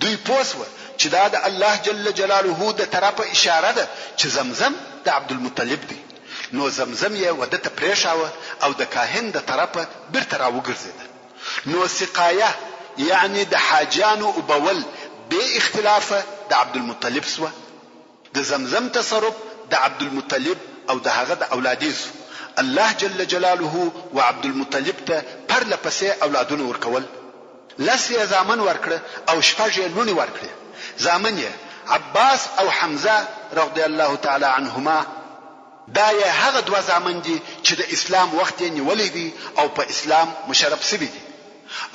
دوی پوه سوه چې دا د الله جل جلاله د طرفه اشاره ده چې زمزم د عبدالمطلب دی. نو زمزم یې وده ته پرېښاوه او د کاهن د طرفه بیرته راوګرځېده. نو سقایه یعنی د حاجیانو اوبول بې اختلافه د عبدالمطلب سوه. د زمزم تصرف د عبدالمطلب او د هغه د اولادې سو. الله جل جلاله و عبدالمطلب ته پرله پسې اولادونه ورکول. 10 زامن ورکړه او 6 لونې ورکړه. زامن یې عباس او حمزه رضی الله تعالی عنهما. دا یې هغه 2 زامن دي چې د اسلام وخت یې نیولې دي او په اسلام مشرف سوي دي.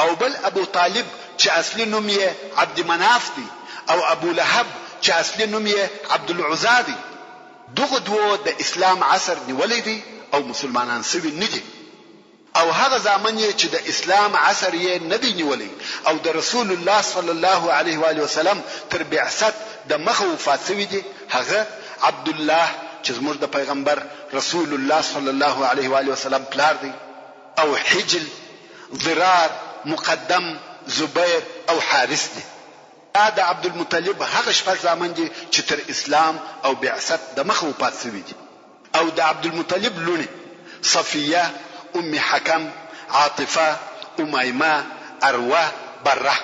او بل ابو طالب چې اصلي نوم یې عبد مناف دی، او ابو لهب چې اصلي نوم یې عبد العزا دی. دغه 2 د اسلام عصر نیولې دي او مسلمانان سوي نه دي. او هغه زامن یې چې د اسلام عصر یې نه دی نیولې او د رسول الله صلی الله علیه و آله وسلم تر بعثت د مخه وفات سوي دي، هغه عبد الله چې زموږ د پیغمبر رسول الله صلی الله علیه و آله وسلم پلار دی، او حجل، ضرار، مقدم، زبیر او حارث دی. دا د عبدالمطلب هغه 6 زامن دي چې تر اسلام او بعثت د مخه وفات سوي دي. او د عبدالمطلب لونې صفیه، ام حکم، عاطفه، امیمه، اروه، بره.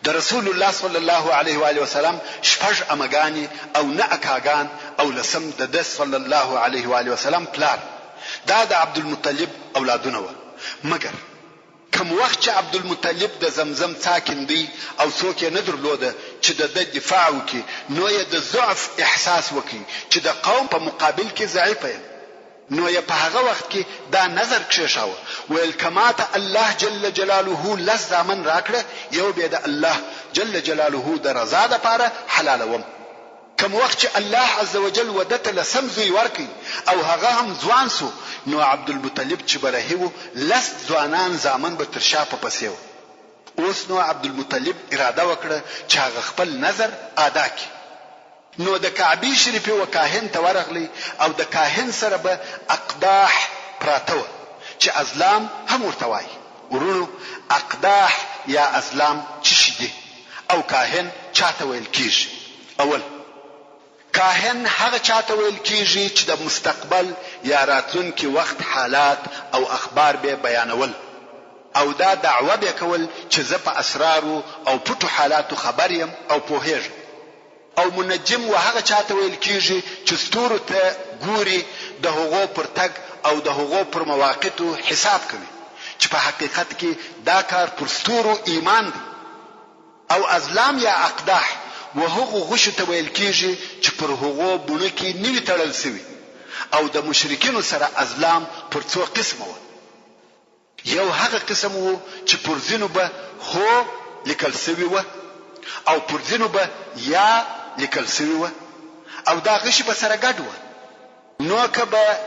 د رسول الله صلی الله علیه و آله وسلم 6 امګانی او 9 اکاګان او لسم د ده صلی الله علیه و آله وسلم پلار. دا د عبدالمطلب اولادونه و. مګر کوم وخت چې عبدالمطلب د زمزم ساکن دی او څوک یې نه درلوده چې د دفاع وکړي، نو یې د ضعف احساس وکړي چې د قوم په مقابل کې ضعیف یم. نو یې په هغه وخت کې دا نظر کښېښاوه، ویل کماته الله جل جلاله 10 زامن راکړه، یو به د الله جل جلاله د رضا دپاره حلالوم. کوم وخت چې الله عز وجل ودته لسم زوی ورکړي او هغه هم ځوان سو، نو عبدالمطلب چې برهي و 10 ځوانان زامن به تر شا په پسې و. اوس نو عبدالمطلب اراده وکړه چې هغه خپل نظر ادا کړي. نو د کعبې شریفې و کاهن ته ورغلی او د کاهن سره به اقداح پراته وه چې ازلام هم ورته وایي. ورونو، اقداح یا ازلام څه شي دي او کاهن چاته ویل کیږي؟ اول، کاهن هغه چاته ویل کیږي چې د مستقبل یا راتلونکي وخت حالات او اخبار به بیانول او دا دعوه به کول چې زه په اسرارو او پټو حالاتو خبر یم او پوهیږم. او منجم و هغه چاته ویل کیږي چې ستورو ته ګوري، د هغو پر تګ او د هغو پر مواقعو حساب کوي، چې په حقیقت کې دا کار پر ستورو ایمان دی. او ازلام یا اقداح و هغو غشو ته ویل کیږي چې پر هغو بونه کې نوي تړل سوي، او د مشرکینو سره ازلام پر 2 قسمه و. یو هغه قسم وو چې پر ځینو به هو لیکل سوی و او پر ځینو به یا لیکل سوی و او دا غشي به سره ګډ و. نو که به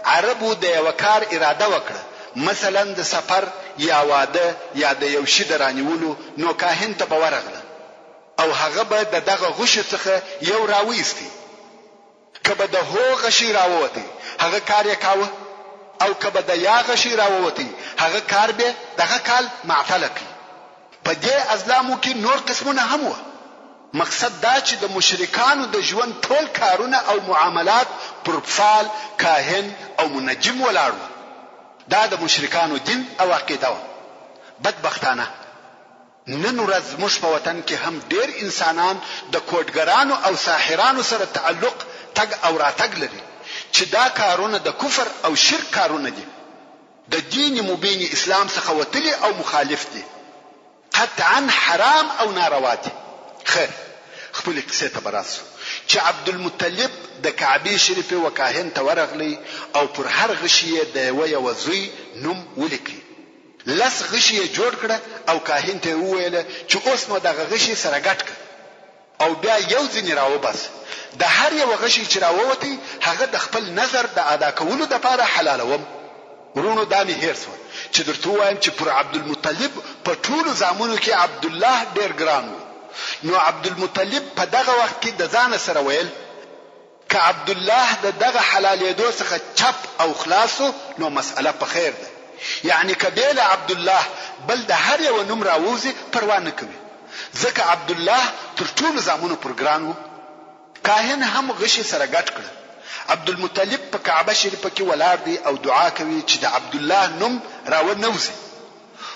عربو د یو کار اراده وکړه، مثلا د سفر یا واده یا د یو شي درانیولو، نو کاهن ته به ورغله او هغه به دغه غشي څخه یو راويستي. کبه د هو غشي راووتی هغه کار یې کاوه، او کبه د یا غشي راووتی هغه کار به دغه کال معطل کی. په دې ازلامو کې نور قسمونه هم و. مقصد دا چې د مشرکانو د ژوند ټول کارونه او معاملات پر فال کاهن او منجم ولاړ و. دا د مشرکانو دین او عقیده و. بدبختانه نن ورځ موږ په وطن کې هم ډېر انسانان د کوډګرانو او ساحرانو سره تعلق تګ او راتګ لري چې دا کارونه د کفر او شرک کارونه دي، د دین مبین اسلام څخه وتلي او مخالف دي، قطعا حرام او ناروا دي. خیر خپل قصه ته براسو چې عبدالمطلب د کعبه شریفه وکاهن ته ورغلی او پر هر غشي د یو زوی نوم ولیکي. لس غشي جوړ کړه او کاهن ته وویل چې اوس نو دغه غشي سره ګټ کړه او بیا یو ځنی راو بس. د هر یو غشي چې راووتی هغه د خپل نظر د ادا کولو لپاره حلالوم. ورونو دا می هرڅ چې درته وایم چې پر عبدالمطلب په ټولو زامنو کې عبد الله ډیر ګران و. نو عبدالمطلب په دغه وخت کې د ځان سره ویل ک عبد الله دغه حلالېدو څخه چپ او خلاصو نو مسأله په خیر ده. یعنی کبیل عبد الله بل د هر یو نوم راوځي پروا نه کوي، ځکه عبد الله تر ټولو زامنو پر ګران و. کاهن هم غشي سره ګټ کړ. عبدالمطلب په کعبه شریفه کې ولاړ دی او دعا کوي چې د عبد الله نوم راو نوځي.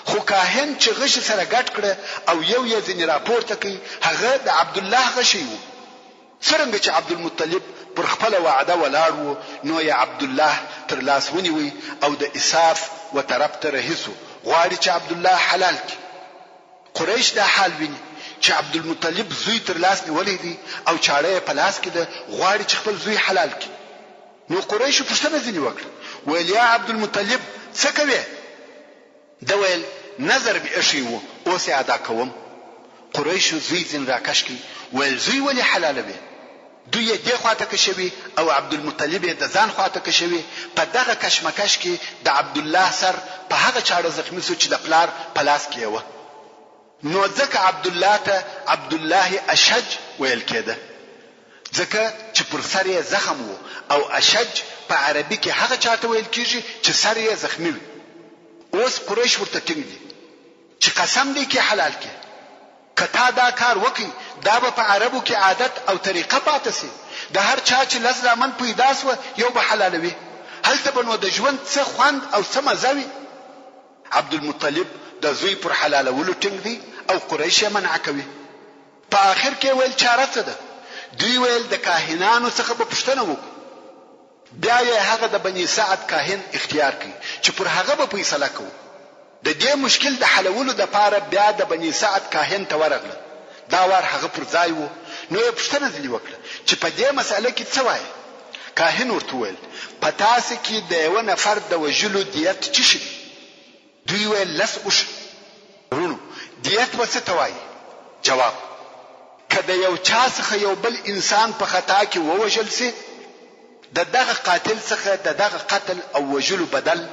خو کاهن چې غشي سره ګټ کړ او یو ځنی راپورته کوي هغه د عبد الله غشي و. څنګه چې عبدالمطلب پر خپل وعده ولاړ و نو یا عبد الله تر لاس ونیوي او د اساف و طرف ته رهیسو غواړي چې عبد الله حلال کی. قریش دا حال ویني چې عبدالمطلب زوی تر لاس نیولې دي او چاړه په لاس کې ده، غواړي چې خپل زوی حلال کی. نو قریش پوښتنه ځنی وکړه، ویل یا عبدالمطلب څه کوي؟ دا ویل نظر به شي وو اوس ادا کوم. قریش زوی ځین راکش کی ویل زوی ولې حلال به؟ دوی دې خواته کشوي او عبدالمطلب د ځان خواته کشوي. په دغه کشمکش کې د عبد الله سر په هغه چاړه زخمی شو چې د پلار په لاس کې و. نو ځکه عبد الله ته عبد الله اشج ویل کېده، ځکه چې پر سر یې زخم وو او اشج په عربي کې هغه چاته ویل کېږي چې سر یې زخمی وي. اوس قریش ورته ټینګ دي چې قسم دې کې حلال کې، کتا دا کار وکي دا به په عربو کې عادت او طریقه پاتې سي. د هر چا چې لزرامن پیدا سو یو به حلالوي، هلته به نو د ژوند څه خوند او څه مزه وي. عبدالمطلب د زوی پر حلالولو ټینګ دی او قریش یې منع کوي. په آخر کې ویل چاره څه ده؟ دوی ویل د کاهنانو څخه به پوښتنه وکړو، بیا یې هغه د بني سعد کاهن اختیار کړي چې پر هغه به فیصله کوو. د دې مشکل د حلولو د پاره بیا د بني سعد کاهن ته ورغله. دا وار هغه پر ځای وو. نو یې پوښتنه ځلې وکړه چې په دې مسأله کې څه وایي؟ کاهن ورته ویل په تاسو کې د یو نفر د وژلو دیت څه شي؟ دوی ویل لس اوش. ورونو دیت څه ته وایي؟ جواب کله یو چا څخه یو بل انسان په خطا کې ووژل سي دغه قاتل څخه دغه قتل او وژلو بدل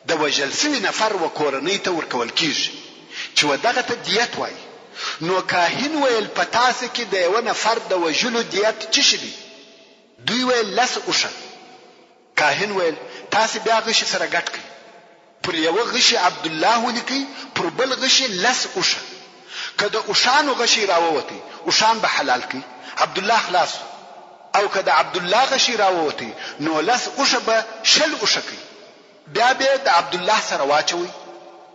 د وژل سوي نفر و کورنۍ ته ورکول کیږي چې ودغه ته دیت وایي. نو کاهن ویل په تاسو کې د یو نفر د وژلو دیت څه شي؟ دوی ویل لس اوشه. کاهن ویل تاسو بیا غشي سره ګټ کړئ، پر یو غشي عبد الله ولیکي، پر بل غشي لس اوشه. کله اوشانو غشي راووتی اوشان به حلال کی، عبد الله خلاص. او کله عبد الله غشي راووتی نو لس اوشه به شل اوشه کی، بیا به د عبد الله سره واچوي.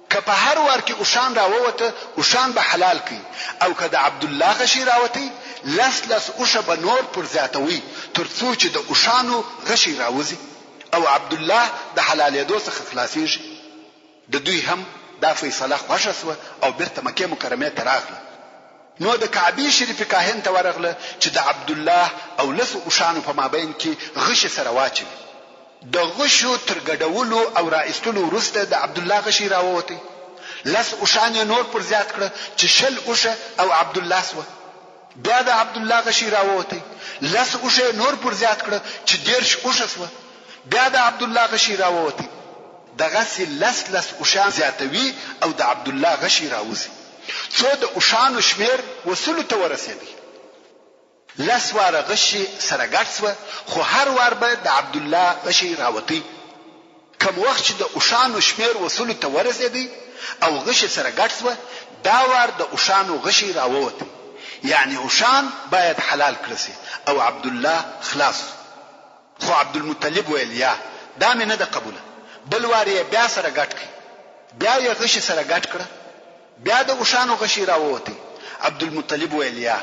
که په هر ور کې اوشان راووته اوشان به حلال کی، او که د عبد الله غشي راوتی لس اوشه به نور پر زیاتوي ترڅو چې د اوشانو غشي راوځي او عبد الله د حلالېدو څخه خلاصيږي. د دوی هم دا فیصله خوښه شوه او بیرته مکه مکرمه ته راغله. نو د کعبه شریف کاهن ته ورغله چې د عبد الله او لس اوشانو په مابین کې غشي سره واچوي. د غشو تر ګډولو او راایستلو وروسته د عبد الله غشي راووتی. لس اوښان نور پر زیات کړه چې 20 اوښه او عبد الله سو. بیا د عبد الله غشي راووتی. لس اوښه نور پر زیات کړه چې 10 اوښه سو. بیا د عبد الله غشي راووتی. دغه سي لس اوښان زیاتوي او د عبد الله غشي راوځي. څو د اوښانو شمیر وصلو ته ورسېدی. لس واره غشي سره ګډ سو، خو هر وار به د عبد الله غشي راوتی. کوم وخت چې د اوښانو شمیر وصلو ته ورسېدی او غشي سره ګډ سو، دا وار د اوښانو غشي راووتی. یعنی اوښان باید حلال کړسي او عبد الله خلاص. خو عبد المطلب ویل یا دا مې نه ده قبوله. بل وار یې بیا سره ګډ کړ، بیا یې غشي سره ګډ کړ، بیا د اوښانو غشي راووتی. عبد المطلب ویل یا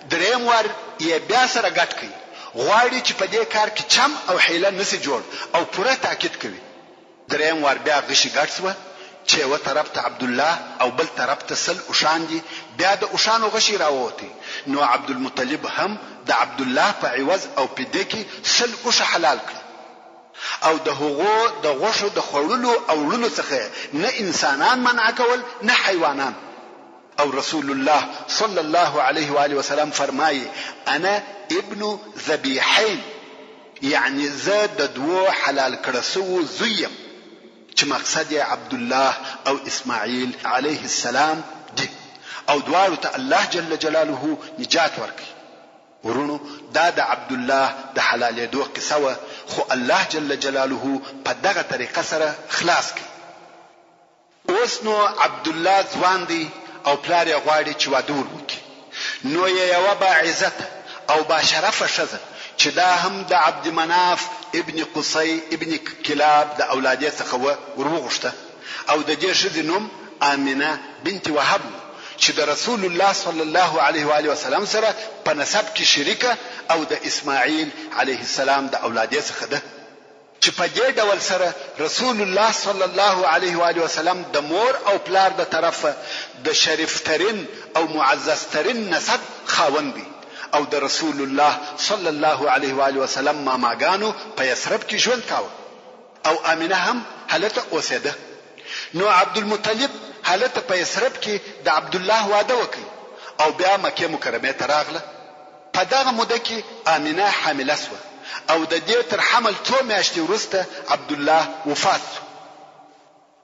دریم وار یې بیا سره ګډ کړ. غواړي چې په دې کار کې چم او حیله نسی جوړ او پوره تاکید کوي. دریم وار بیا غشي ګډ سو چې و طرف ته عبد الله او بل طرف ته 100 اوښان دي. بیا د اوښانو غشي راووتی. نو عبد المطلب هم د عبد الله په عوض او په دې کې 100 اوښه حلال کړ. او د هغو د غوښو د خورلو او وړلو څخه نه انسانان منع کول نه حیوانان. او رسول الله صلی الله علیه و آله وسلم فرمایي انا ابن ذبیحین، یعنی زه د دوه حلال کړه سو زویم چې مقصد یې عبد الله او اسماعیل علیه السلام دي او دواړو ته الله جل جلاله نجات ورکړي. ورونو دا د عبد الله د حلالېدو قصه وه، خو الله جل جلاله په دغه طریقه سره خلاص کړي. اوس نو عبد الله ځوان دی او پلار یې غواړي چې واده وکړي. نو یې یوه با عزت او با شرفه ښځه چې دا هم د عبد مناف ابن قصي ابن کلاب د اولادې څخه وروغوښته. او د دې ښځې نوم آمنه بنت وهب چې د رسول الله صلی الله علیه و آله وسلم سره په نسب کې شریکه او د اسماعیل علیه السلام د اولادې څخه ده. چې په دې ډول سره رسول الله صلی الله علیه و آله وسلم د مور او پلار د طرفه د شریفترین او معززترین نسب خاوند دی. او د رسول الله صلی الله علیه و آله وسلم ماماګانو په یثرب کې ژوند کاوه او امینه هم هلته اوسېده. نو عبد المطلب هلته په یثرب کې د عبد الله واده وکړ او بیا مکه مکرمه ته راغله. په دغه موده کې امینه حامله شوه او د دې تر حمل 2 میاشتې وروسته عبد الله وفات شو.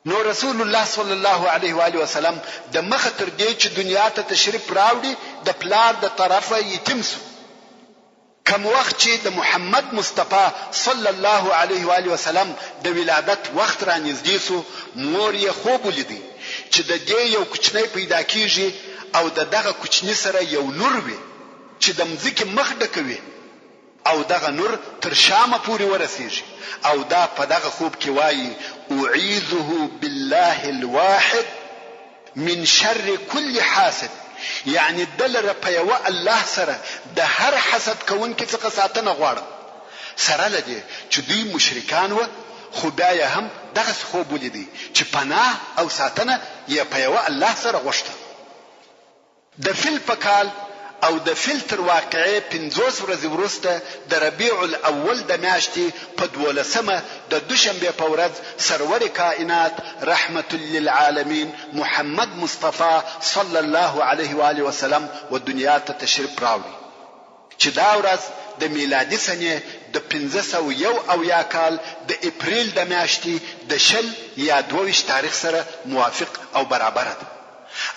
نو رسول الله صلی الله علیه و آله وسلم د مخه تر دې چې دنیا ته تشریف راوړي د پلار د طرفه یتیم شو. کوم وخت چې د محمد مصطفی صلی الله علیه و آله وسلم د ولادت وخت را نږدې شو، مور یې خوب ولیدي چې د دې یو کوچنی پیدا کیږي او دغه کوچنی سره یو نور وي چې د مځکې مخ ډکوي او دغه نور تر شامه پورې ورسیږي. او دا په دغه خوب کې وایي اعیذه بالله الواحد من شر كل حاسد، یعنی دلره په یو الله سره د هر حسد کوونکي څخه ساتنه غواړم. سره لدی چې دوی مشرکان و، خو بیا هم دغه خوب ولیدي چې پناه او ساتنه یې په یو الله سره غوښته. د فیل په کال او د فیل تر واقعې 50 ورځې وروسته د ربیع الاول د میاشتې په 12مه د دوشنبه په ورځ سرور کائنات رحمت للعالمین محمد مصطفی صلی الله علیه و آله وسلم و دنیا ته تشریف راوړي چې دا ورځ د میلادي سنې د 1501 کال د اپریل د میاشتې د 20 یا 22 تاریخ سره موافق او برابر ده.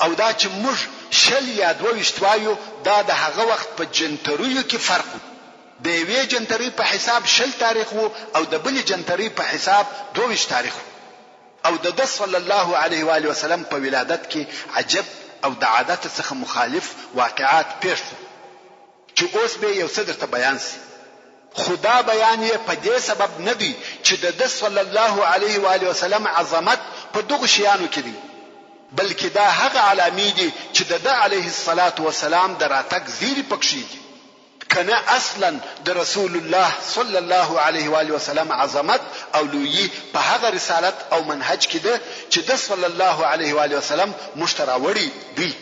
او دا چې موږ 20 یا 22 وایو دا د هغه وخت په جنتریو کې فرق و. د یوې جنتری په حساب 20 تاریخ وو او د بلې جنتری په حساب 22 تاریخ وو. او د صلی الله علیه و آله وسلم په ولادت کې عجب او د عادت څخه مخالف واقعات پیښ شو چې اوس به یو څه درته بیان سي. خدا بیان یې په دې سبب نه دی چې د صلی الله علیه و آله وسلم عظمت په دغه شیانو کې دی، بلکې دا هغه علامې دي چې د علیه الصلاة والسلام د راتګ زیری پکښې دي. کنه اصلا د رسول الله صلی الله علیه و آله وسلم عظمت او لویی په هغه رسالت او منهج کې ده چې د صلی الله علیه و آله وسلم مشتراوړي دي.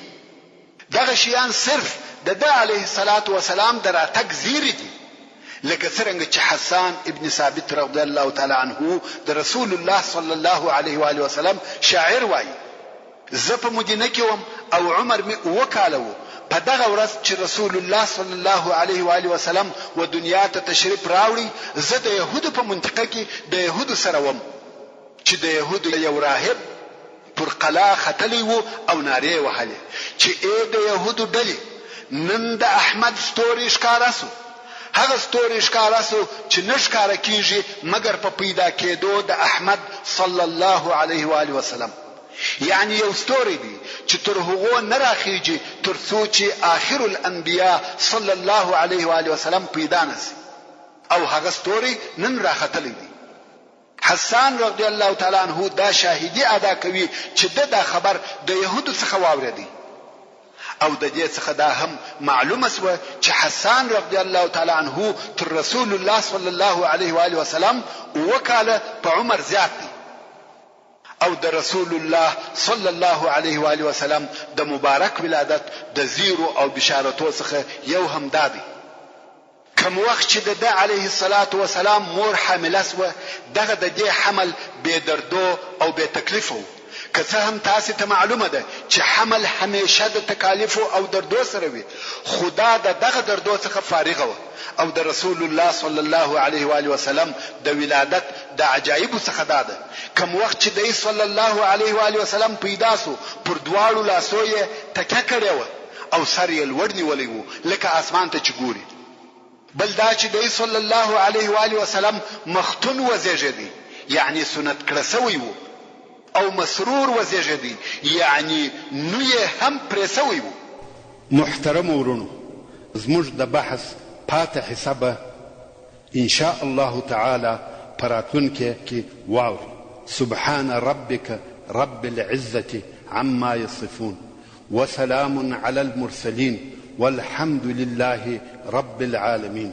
دغه شیان صرف د علیه الصلاة والسلام د راتګ زیری دي. لکه څرنګه چې حسان ابن ثابت رضی الله تعالی عنه د رسول الله صلی الله علیه و آله وسلم شاعر وایي زه په مدینه کې وم او عمر می وکاله و په دغه ورځ چې رسول الله صلی الله علیه و آله وسلم و دنیا ته تشریف راوړي زه د يهودو په منطقه کې د يهودو سره وم چې د يهودو یو راهب پر قلا ختلی وو او نارې وهلې چې اے د يهودو ډلې نن د احمد ستوري ښکارا سو هغه ستوري ښکارا سو چې نشکاره کیږي مگر په پیدا کېدو د احمد صلی الله علیه و آله وسلم یعنی یو ستوري دی چې تر هغه نه راخیږي تر څو چې آخر الانبیاء صلی الله علیه و آله وسلم پیدا نشي او هغه ستوري نن راختلی دی حسان رضی الله تعالی عنہ دا شاهدی ادا کوي چې دا خبر د يهودو څخه واوریدي او د دې څخه دا هم معلومه سو چې حسان رضی الله تعالی عنہ تر رسول الله صلی الله علیه و آله وسلم وکاله په عمر زیات دی او د رسول الله صلی الله علیه و آله وسلم د مبارک ولادت د زیرو او بشارتو څخه یو هم دادی کوم وخت چې د علیه الصلاة والسلام مور حامله سو دغه د دې حمل بے دردو او بے تکلیف وو که څه هم تاسو ته معلومه ده چې حمل همیشه د تکالیف او دردو سره وي خدا دغه دردو څخه فارغه و او د رسول الله صلی الله علیه و آله وسلم د ولادت د عجایب څخه ده کوم وخت چې د صلی الله علیه و آله وسلم پیدا سو پر دواړو لاسو یې تکه کړو او سر یې لوړ نیولې وو لکه اسمان ته چګوري بل دا چې د صلی الله علیه و آله وسلم مختون وزیږدي یعنی سنت کړه سوی وو او مسرور وزیږدي یعنی نو یې هم پرې سوی وو محترم ورونو زموږ د بحث پاتې حسابه ان شاء الله تعالی پراتونکو کې واوري سبحان ربك رب العزة عما يصفون وسلام على المرسلين والحمد لله رب العالمين